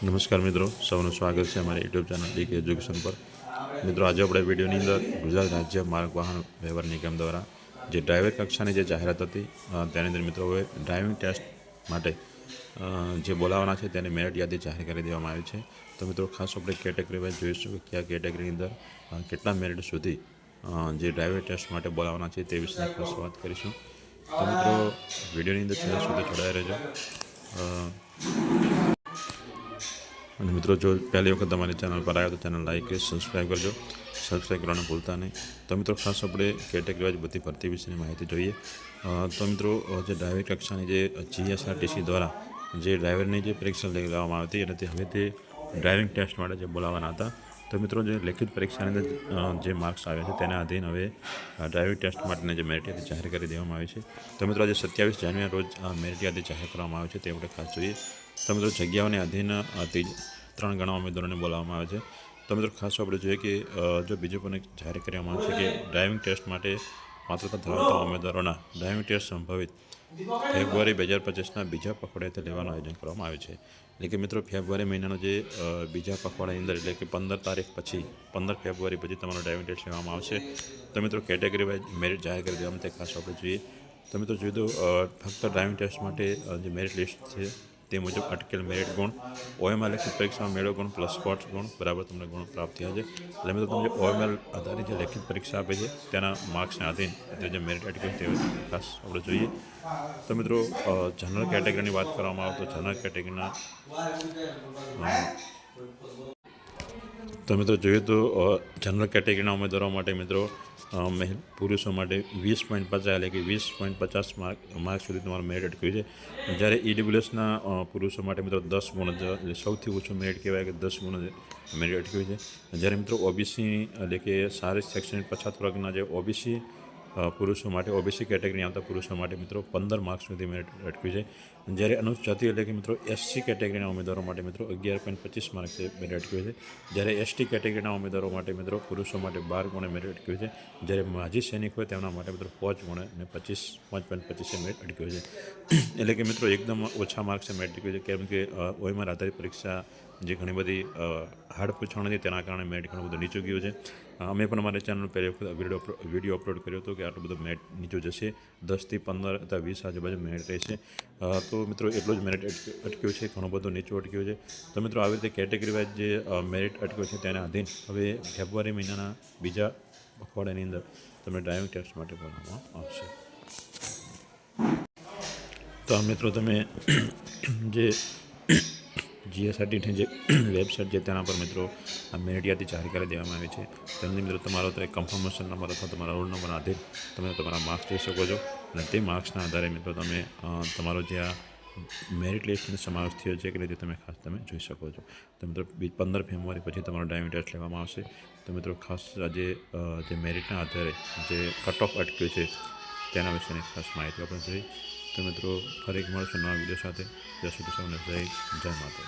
નમસ્કાર મિત્રો, સૌનું સ્વાગત છે અમારી યુટ્યુબ ચેનલ ડીકે એજ્યુકેશન પર। મિત્રો, આજે આપણે વિડીયોની અંદર ગુજરાત રાજ્ય માર્ગ વાહન વ્યવહાર નિગમ દ્વારા જે ડ્રાઈવર કક્ષાની જે જાહેરાત હતી તેની અંદર મિત્રો હવે ડ્રાઇવિંગ ટેસ્ટ માટે જે બોલાવવાના છે તેની મેરિટ યાદી જાહેર કરી દેવામાં આવી છે। તો મિત્રો, ખાસ આપણે કેટેગરી વાઇઝ જોઈશું કે કયા કેટેગરીની અંદર કેટલા મેરિટ સુધી જે ડ્રાઈવિંગ ટેસ્ટ માટે બોલાવવાના છે તે વિશે ખાસ વાત કરીશું। તો મિત્રો, વિડીયોની અંદર છેલ્લા સુધી જોડાઈ રહેજો। અને મિત્રો, જો પહેલી વખત તમારી ચેનલ પર આવ્યો તો ચેનલ લાઈક કરી સબસ્ક્રાઈબ કરજો, સબસ્ક્રાઈબ કરવાનું ભૂલતા નહીં। તો મિત્રો, ખાસ આપણે કેટેગરી વાઇઝ બધી ભરતી વિશેની માહિતી જોઈએ। તો મિત્રો, જે ડ્રાઇવિંગ કક્ષાની જે જીએસઆરટીસી દ્વારા જે ડ્રાઈવરની જે પરીક્ષા લેવામાં આવતી અને તે હવે તે ડ્રાઇવિંગ ટેસ્ટ માટે જે બોલાવવાના હતા। તો મિત્રો, જે લેખિત પરીક્ષાની અંદર જે માર્ક્સ આવ્યા છે તેના આધીન હવે ડ્રાઇવિંગ ટેસ્ટ માટેની જે મેરિટ યાદી જાહેર કરી દેવામાં આવી છે। તો મિત્રો, આજે 27 જાન્યુઆરી રોજ મેરિટ યાદી જાહેર કરવામાં આવે છે તે આપણે ખાસ જોઈએ। તો મિત્રો, જગ્યાઓને આધીન 3 ગણા ઉમેદવારોને બોલાવવામાં આવે છે। તો મિત્રો, ખાસ આપણે જોઈએ કે જો બીજું પણ જાહેર કરવામાં આવે છે કે ડ્રાઇવિંગ ટેસ્ટ માટે પાત્રતા ધરાવતા ઉમેદવારોના ડ્રાઇવિંગ ટેસ્ટ સંભવિત ફેબ્રુઆરી 2025ના બીજા પખવાડિયાથી લેવાનું આયોજન કરવામાં આવ્યું છે। એટલે કે મિત્રો, ફેબ્રુઆરી મહિનાનો જે બીજા પખવાડિયાની અંદર એટલે કે 15 તારીખ પછી 15 ફેબ્રુઆરી પછી તમારો ડ્રાઇવિંગ ટેસ્ટ લેવામાં આવશે। તો મિત્રો, કેટેગરી વાઇઝ મેરિટ જાહેર કરી દેવામાં તે ખાસ આપણે જોઈએ। તો મિત્રો, જોઈએ તો ફક્ત ડ્રાઇવિંગ ટેસ્ટ માટે જે મેરિટ લિસ્ટ છે તે મુજબ અટકેલ મેરિટ ગુણ, ઓએમઆર લેખિત પરીક્ષામાં મેળવેલ ગુણ પ્લસ સ્પોર્ટ્સ ગુણ બરાબર તમને ગુણ પ્રાપ્ત થયા છે। એટલે મિત્રો, તમે જે ઓએમઆર આધારિત જે લેખિત પરીક્ષા આપે છે તેના માર્ક્સને આધીન જે મેરિટ અટકે તે ખાસ આપણે જોઈએ। તો મિત્રો, જનરલ કેટેગરીની વાત કરવામાં આવે તો જનરલ કેટેગરીના જોઈએ તો જનરલ કેટેગરીના ઉમેદવારો માટે મિત્રો પુરુષો માટે 20.50 એટલે કે 20.50 માર્ક સુધી તમારું મેરિટ અટક્યું છે। જ્યારે ઈડબ્લ્યુએસના પુરુષો માટે મિત્રો 10 ગુણ એટલે સૌથી ઓછું મેરિટ કહેવાય કે 10 ગુણ મેરિટ અટક્યું છે। જ્યારે મિત્રો ઓબીસી એટલે કે સારી શૈક્ષણિક પછાત વર્ગના જે ઓબીસી પુરુષો માટે ઓબીસી કેટેગરી આવતા પુરુષો માટે મિત્રો 15 માર્ક્સ સુધી મેરિટ અટક્યું છે। જ્યારે અનુસૂચિત જાતિ એટલે કે મિત્રો એસસી કેટેગરીના ઉમેદવારો માટે મિત્રો 11.25 માર્ક્સે મેરિટ અટક્યું છે। જ્યારે એસટી કેટેગરીના ઉમેદવારો માટે મિત્રો પુરુષો માટે 12 ગુણે મેરિટ અટક્યું છે। જ્યારે માજી સૈનિક હોય તેમના માટે મિત્રો 5 ગુણે અને 5.25 મેરિટ અટક્યું છે। એટલે કે મિત્રો એકદમ ઓછા માર્ક્સે મેરિટ અટક્યું છે, કેમ કે ઓએમઆર આધારિત પરીક્ષા જે ઘણી બધી હાર્ડ પૂછવાની હતી તેના કારણે મેરિટ ઘણું બધું નીચું ગયું છે। અમે પણ અમારી ચેનલ પહેલી વખત વિડીયો અપલોડ કર્યો હતો કે આટલું બધું મેરિટ નીચું જશે, 10 થી 15 અથવા 20 આજુબાજુ મેરિટ રહેશે। તો મિત્રો, એટલું જ મેરિટ અટક્યું છે, ઘણું બધું નીચું અટક્યું છે। તો મિત્રો, આવી રીતે કેટેગરી વાઇઝ જે મેરિટ અટક્યું છે તેના આધીન હવે ફેબ્રુઆરી મહિનાના બીજા પખવાડિયાની અંદર તમને ડ્રાઇવિંગ ટેસ્ટ માટે બોલાવવામાં આવશે। તો મિત્રો, તમે જે જીએસઆરટીની જે વેબસાઇટ છે તેના પર મિત્રો આ મેરિટ યાદી જાહેર કરી દેવામાં આવી છે। તેની મિત્રો તમારો તો એક કન્ફર્મેશન નંબર અથવા તમારા રોલ નંબર આધારે તમે તમારા માર્ક્સ જોઈ શકો છો અને તે માર્ક્સના આધારે મિત્રો તમે તમારો જે આ મેરિટ લિસ્ટનો સમાવેશ થયો છે કે રીતે તમે ખાસ તમે જોઈ શકો છો। તો મિત્રો, 15 ફેબ્રુઆરી પછી તમારો ડ્રાઇવિંગ ટેસ્ટ લેવામાં આવશે। તો મિત્રો, ખાસ આજે જે મેરિટના આધારે જે કટ ઓફ અટક્યું છે તેના વિશેની ખાસ માહિતી આપણે જોઈ। તો મિત્રો, ફરી મળશું નવા વિડીયો સાથે। જય શ્રી કૃષ્ણ, જય માતા।